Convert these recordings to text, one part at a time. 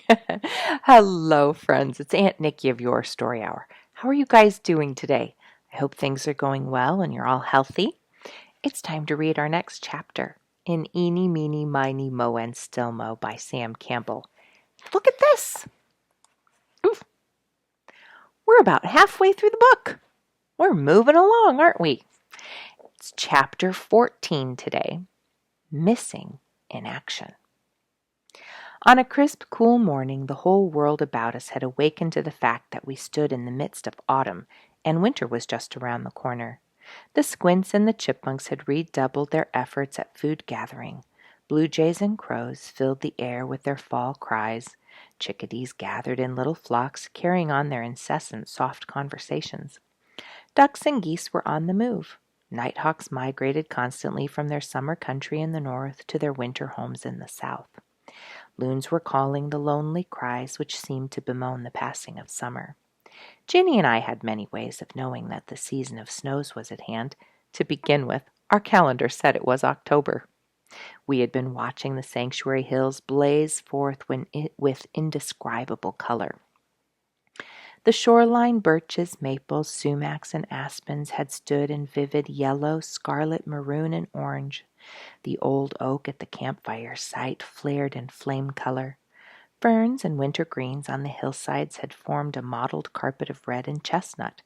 Hello, friends. It's Aunt Nikki of Your Story Hour. How are you guys doing today? I hope things are going well and you're all healthy. It's time to read our next chapter in Eeny, Meeny, Miny, Mo, and Still Mo by Sam Campbell. Look at this. Oof. We're about halfway through the book. We're moving along, aren't we? It's chapter 14 today, Missing in Action. On a crisp, cool morning, the whole world about us had awakened to the fact that we stood in the midst of autumn, and winter was just around the corner. The squints and the chipmunks had redoubled their efforts at food gathering. Blue jays and crows filled the air with their fall cries. Chickadees gathered in little flocks, carrying on their incessant soft conversations. Ducks and geese were on the move. Nighthawks migrated constantly from their summer country in the north to their winter homes in the south. Loons were calling the lonely cries which seemed to bemoan the passing of summer. Ginny and I had many ways of knowing that the season of snows was at hand. To begin with, our calendar said it was October. We had been watching the sanctuary hills blaze forth with indescribable color. The shoreline birches, maples, sumacs, and aspens had stood in vivid yellow, scarlet, maroon, and orange. The old oak at the campfire site flared in flame color. Ferns and winter greens on the hillsides had formed a mottled carpet of red and chestnut.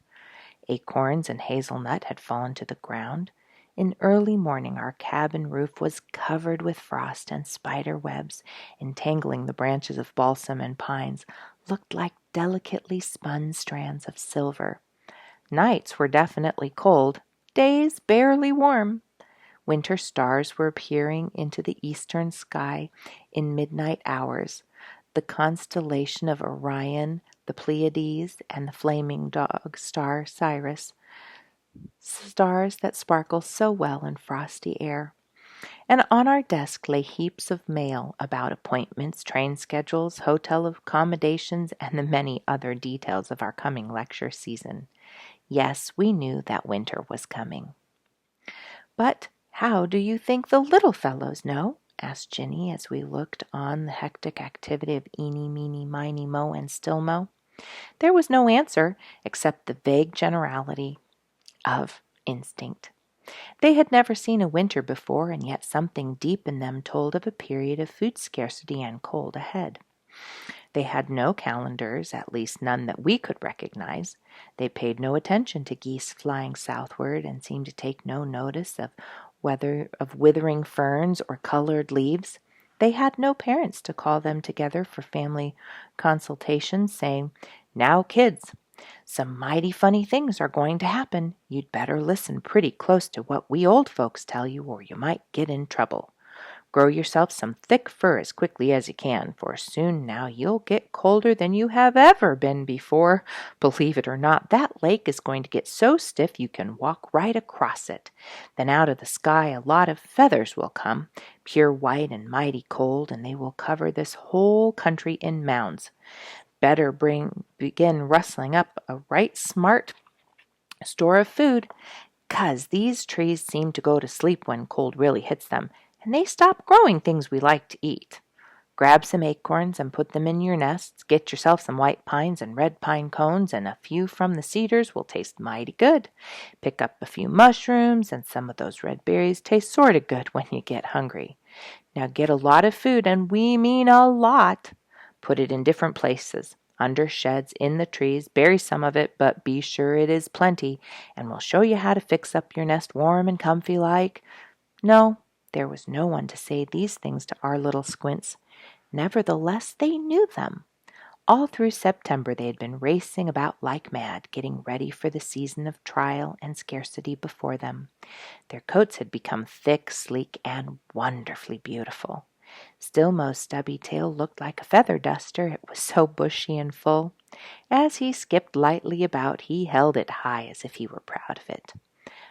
Acorns and hazelnut had fallen to the ground. In early morning our cabin roof was covered with frost, and spider webs, entangling the branches of balsam and pines, looked like delicately spun strands of silver. Nights were definitely cold, days barely warm. Winter stars were appearing into the eastern sky in midnight hours. The constellation of Orion, the Pleiades, and the flaming dog star Sirius, stars that sparkle so well in frosty air. And on our desk lay heaps of mail about appointments, train schedules, hotel accommodations, and the many other details of our coming lecture season. Yes, we knew that winter was coming. But how do you think the little fellows know? Asked Ginny as we looked on the hectic activity of Eeny, Meeny, Miny, Mo, and Still Mo. There was no answer except the vague generality of instinct. They had never seen a winter before, and yet something deep in them told of a period of food scarcity and cold ahead. They had no calendars, at least none that we could recognize. They paid no attention to geese flying southward, and seemed to take no notice of withering ferns or colored leaves. They had no parents to call them together for family consultations, saying, "Now, kids, some mighty funny things are going to happen. You'd better listen pretty close to what we old folks tell you, or you might get in trouble. Grow yourself some thick fur as quickly as you can, for soon now you'll get colder than you have ever been before. Believe it or not, that lake is going to get so stiff you can walk right across it. Then out of the sky a lot of feathers will come, pure white and mighty cold, and they will cover this whole country in mounds. Better begin rustling up a right smart store of food, 'cause these trees seem to go to sleep when cold really hits them, and they stop growing things we like to eat. Grab some acorns and put them in your nests. Get yourself some white pines and red pine cones, and a few from the cedars will taste mighty good. Pick up a few mushrooms, and some of those red berries taste sorta good when you get hungry. Now get a lot of food, and we mean a lot. Put it in different places, under sheds, in the trees. Bury some of it, but be sure it is plenty, and we'll show you how to fix up your nest warm and comfy like." No, there was no one to say these things to our little squints. Nevertheless, they knew them. All through September they had been racing about like mad, getting ready for the season of trial and scarcity before them. Their coats had become thick, sleek, and wonderfully beautiful. Still Mo's stubby tail looked like a feather duster, it was so bushy and full. As he skipped lightly about, he held it high as if he were proud of it.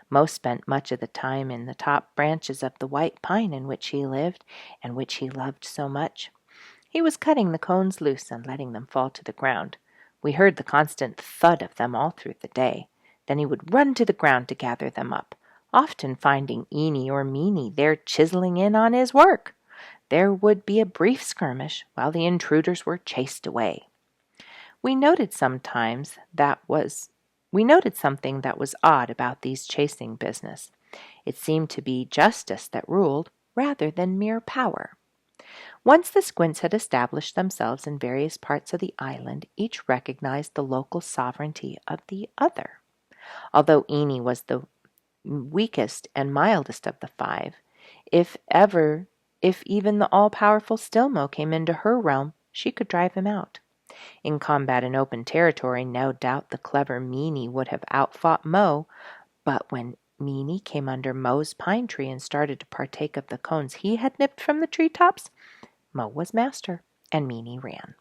Mo spent much of the time in the top branches of the white pine in which he lived, and which he loved so much. He was cutting the cones loose and letting them fall to the ground. We heard the constant thud of them all through the day. Then he would run to the ground to gather them up, often finding Eeny or Meeny there chiseling in on his work. there would be a brief skirmish while the intruders were chased away. We noted something that was odd about these chasing business. It seemed to be justice that ruled rather than mere power. Once the squints had established themselves in various parts of the island, each recognized the local sovereignty of the other. Although Eeny was the weakest and mildest of the five, if even the all-powerful Stilmo came into her realm, she could drive him out. In combat in open territory, no doubt the clever Meeny would have outfought Mo, but when Meeny came under Mo's pine tree and started to partake of the cones he had nipped from the treetops, Mo was master, and Meeny ran.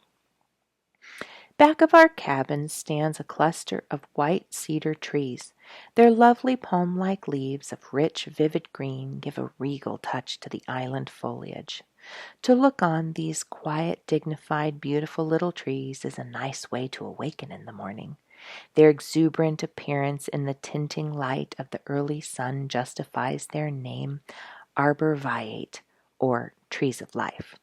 Back of our cabin stands a cluster of white cedar trees. Their lovely palm-like leaves of rich, vivid green give a regal touch to the island foliage. To look on these quiet, dignified, beautiful little trees is a nice way to awaken in the morning. Their exuberant appearance in the tinting light of the early sun justifies their name, arborvitae, or trees of life.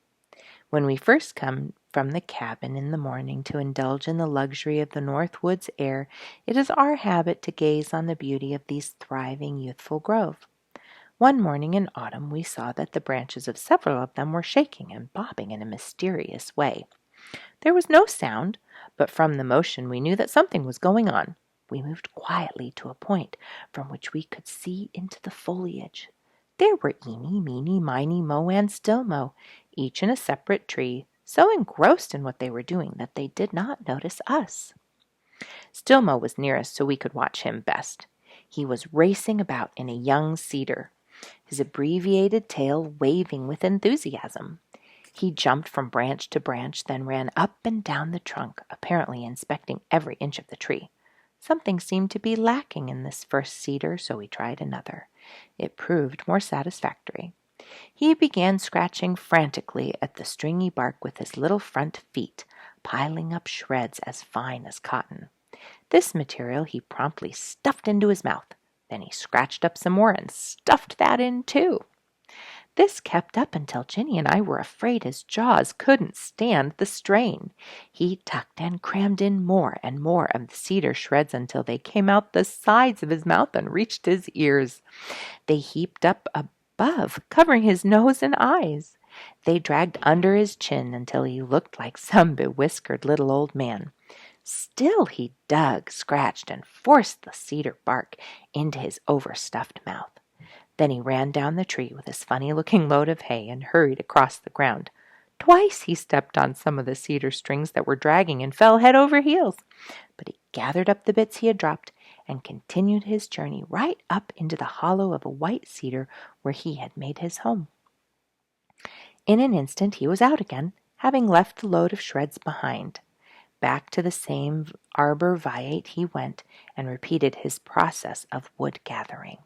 When we first come from the cabin in the morning to indulge in the luxury of the North Woods air, it is our habit to gaze on the beauty of these thriving, youthful grove. One morning in autumn we saw that the branches of several of them were shaking and bobbing in a mysterious way. There was no sound, but from the motion we knew that something was going on. We moved quietly to a point from which we could see into the foliage. There were Eeny, Meeny, Miney, Mo, and Stilmo, each in a separate tree, so engrossed in what they were doing that they did not notice us. Stilmo was nearest, so we could watch him best. He was racing about in a young cedar, his abbreviated tail waving with enthusiasm. He jumped from branch to branch, then ran up and down the trunk, apparently inspecting every inch of the tree. Something seemed to be lacking in this first cedar, so we tried another. It proved more satisfactory. He began scratching frantically at the stringy bark with his little front feet, piling up shreds as fine as cotton. This material he promptly stuffed into his mouth. Then he scratched up some more and stuffed that in too. This kept up until Giny and I were afraid his jaws couldn't stand the strain. He tucked and crammed in more and more of the cedar shreds until they came out the sides of his mouth and reached his ears. They heaped up above, covering his nose and eyes. They dragged under his chin until he looked like some bewhiskered little old man. Still he dug, scratched, and forced the cedar bark into his overstuffed mouth. Then he ran down the tree with his funny-looking load of hay and hurried across the ground. Twice he stepped on some of the cedar strings that were dragging and fell head over heels. But he gathered up the bits he had dropped and continued his journey right up into the hollow of a white cedar where he had made his home. In an instant he was out again, having left the load of shreds behind. Back to the same arborvitae he went and repeated his process of wool gathering.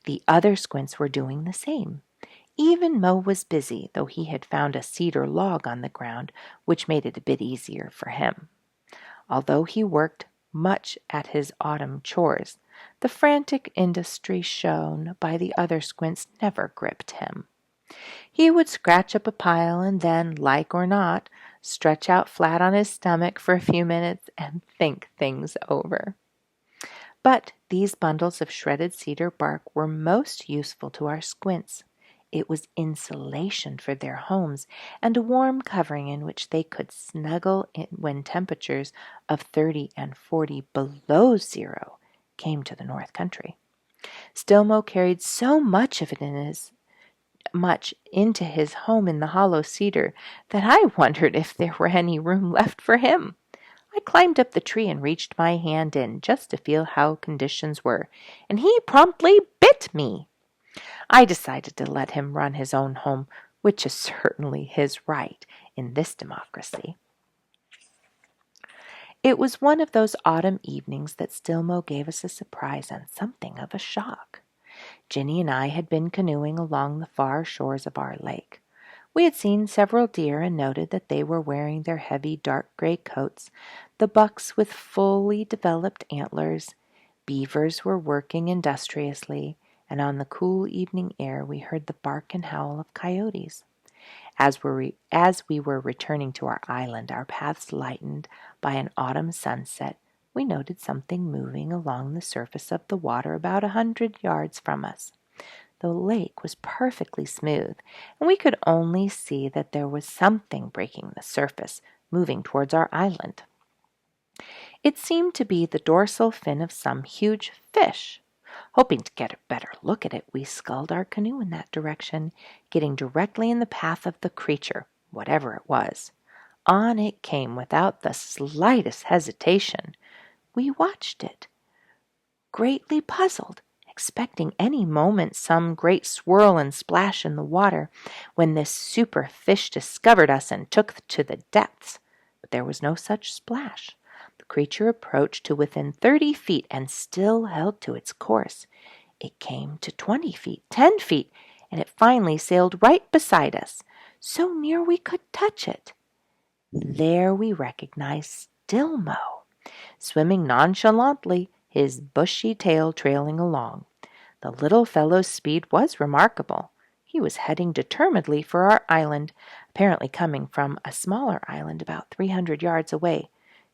The other squints were doing the same. Even Mo was busy, though he had found a cedar log on the ground, which made it a bit easier for him. Although he worked much at his autumn chores, the frantic industry shown by the other squints never gripped him. He would scratch up a pile and then, like or not, stretch out flat on his stomach for a few minutes and think things over. But these bundles of shredded cedar bark were most useful to our squints. It was insulation for their homes and a warm covering in which they could snuggle in when temperatures of 30 and 40 below zero came to the North Country. Stilmo carried so much of it into his home in the hollow cedar that I wondered if there were any room left for him. I climbed up the tree and reached my hand in just to feel how conditions were, and he promptly bit me. I decided to let him run his own home, which is certainly his right in this democracy. It was one of those autumn evenings that Stilmo gave us a surprise and something of a shock. Giny and I had been canoeing along the far shores of our lake. We had seen several deer and noted that they were wearing their heavy dark gray coats, the bucks with fully developed antlers. Beavers were working industriously, and on the cool evening air we heard the bark and howl of coyotes. As we were returning to our island, our paths lightened by an autumn sunset, we noted something moving along the surface of the water about 100 yards from us. The lake was perfectly smooth, and we could only see that there was something breaking the surface, moving towards our island. It seemed to be the dorsal fin of some huge fish. Hoping to get a better look at it, we sculled our canoe in that direction, getting directly in the path of the creature, whatever it was. On it came without the slightest hesitation. We watched it, greatly puzzled, expecting any moment some great swirl and splash in the water, when this super fish discovered us and took to the depths. But there was no such splash. The creature approached to within 30 feet and still held to its course. It came to 20 feet, 10 feet, and it finally sailed right beside us, so near we could touch it. There we recognized Stilmo, swimming nonchalantly, his bushy tail trailing along. The little fellow's speed was remarkable. He was heading determinedly for our island, apparently coming from a smaller island about 300 yards away.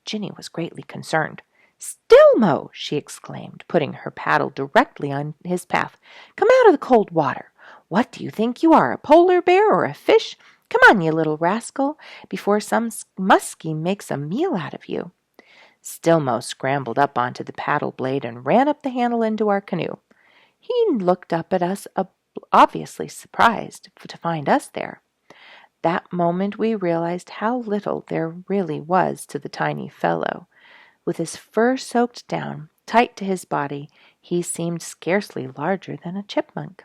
Giny was greatly concerned. "Stilmo!" she exclaimed, putting her paddle directly on his path. "Come out of the cold water. What do you think you are, a polar bear or a fish? Come on, you little rascal, before some muskie makes a meal out of you." Stilmo scrambled up onto the paddle blade and ran up the handle into our canoe. He looked up at us, obviously surprised to find us there. That moment we realized how little there really was to the tiny fellow. With his fur soaked down, tight to his body, he seemed scarcely larger than a chipmunk.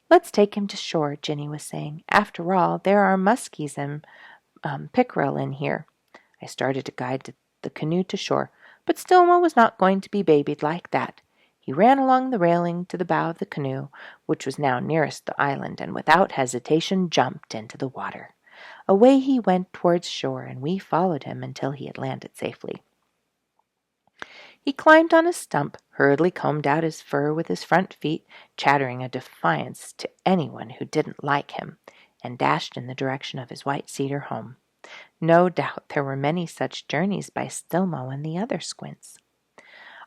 "Let's take him to shore," Giny was saying. "After all, there are muskies and pickerel in here." I started to guide the canoe to shore, but Stilmo was not going to be babied like that. He ran along the railing to the bow of the canoe, which was now nearest the island, and without hesitation jumped into the water. Away he went towards shore, and we followed him until he had landed safely. He climbed on a stump, hurriedly combed out his fur with his front feet, chattering a defiance to anyone who didn't like him, and dashed in the direction of his white cedar home. No doubt there were many such journeys by Stilmo and the other squints.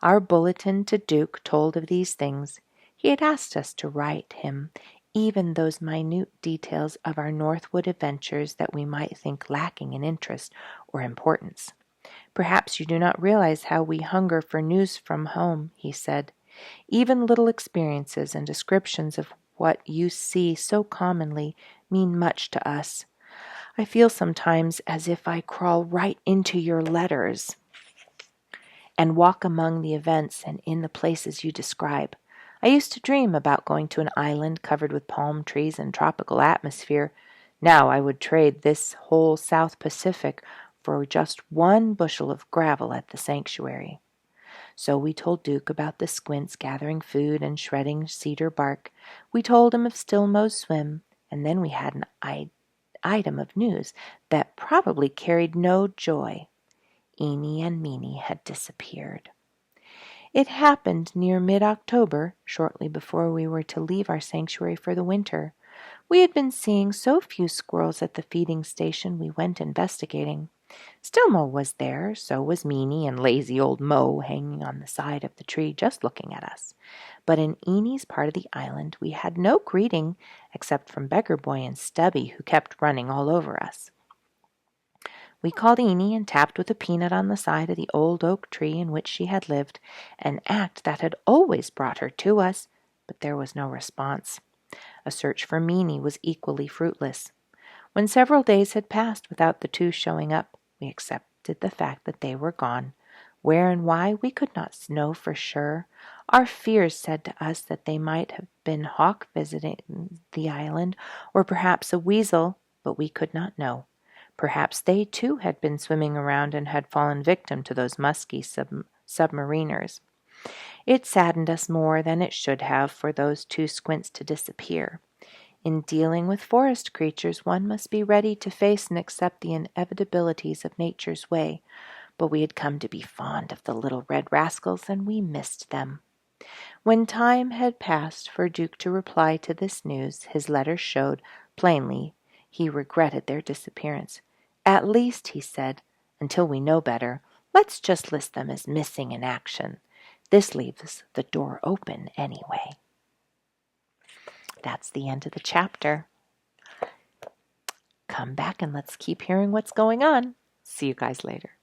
Our bulletin to Duke told of these things. He had asked us to write him even those minute details of our Northwood adventures that we might think lacking in interest or importance. "Perhaps you do not realize how we hunger for news from home," he said. "Even little experiences and descriptions of what you see so commonly mean much to us. I feel sometimes as if I crawl right into your letters and walk among the events and in the places you describe. I used to dream about going to an island covered with palm trees and tropical atmosphere. Now I would trade this whole South Pacific for just one bushel of gravel at the sanctuary." So we told Duke about the squints gathering food and shredding cedar bark. We told him of Stilmo's swim, and then we had an item of news that probably carried no joy. Eeny and Meeny had disappeared. It happened near mid-October, shortly before we were to leave our sanctuary for the winter. We had been seeing so few squirrels at the feeding station we went investigating. Stilmo was there, so was Meeny and lazy old Mo hanging on the side of the tree just looking at us. But in Eeny's part of the island we had no greeting except from Beggar Boy and Stubby, who kept running all over us. We called Eeny and tapped with a peanut on the side of the old oak tree in which she had lived, an act that had always brought her to us, but there was no response. A search for Meeny was equally fruitless. When several days had passed without the two showing up, we accepted the fact that they were gone. Where and why, we could not know for sure. Our fears said to us that they might have been hawk visiting the island, or perhaps a weasel, but we could not know. Perhaps they too had been swimming around and had fallen victim to those musky submariners. It saddened us more than it should have for those two squints to disappear. In dealing with forest creatures, one must be ready to face and accept the inevitabilities of nature's way, but we had come to be fond of the little red rascals, and we missed them. When time had passed for Duke to reply to this news, his letter showed plainly he regretted their disappearance. "At least," he said, "until we know better, let's just list them as missing in action. This leaves the door open anyway." That's the end of the chapter. Come back and let's keep hearing what's going on. See you guys later.